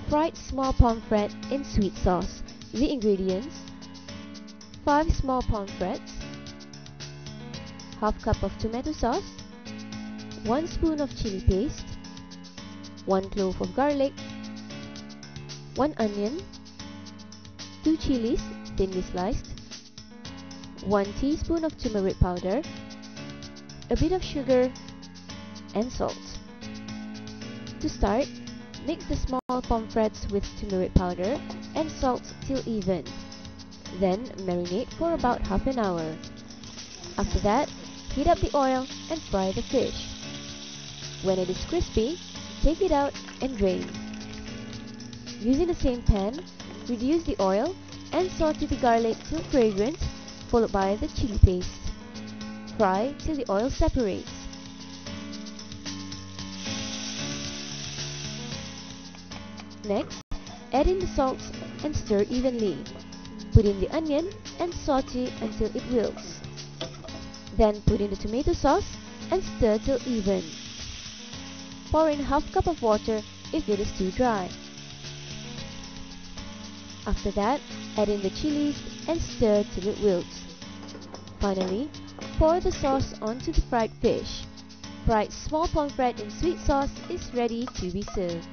Fried small pomfret in sweet sauce. The ingredients: 5 small pomfrets, half cup of tomato sauce, 1 spoon of chili paste, 1 clove of garlic, 1 onion, 2 chilies thinly sliced, 1 teaspoon of turmeric powder, a bit of sugar, and salt. To start, mix the small pomfrets with turmeric powder and salt till even. Then marinate for about half an hour. After that, heat up the oil and fry the fish. When it is crispy, take it out and drain. Using the same pan, reduce the oil and saute the garlic till fragrant, followed by the chili paste. Fry till the oil separates. Next, add in the salt and stir evenly. Put in the onion and saute until it wilts. Then put in the tomato sauce and stir till even. Pour in half cup of water if it is too dry. After that, add in the chilies and stir till it wilts. Finally, pour the sauce onto the fried fish. Fried small pomfret in sweet sauce is ready to be served.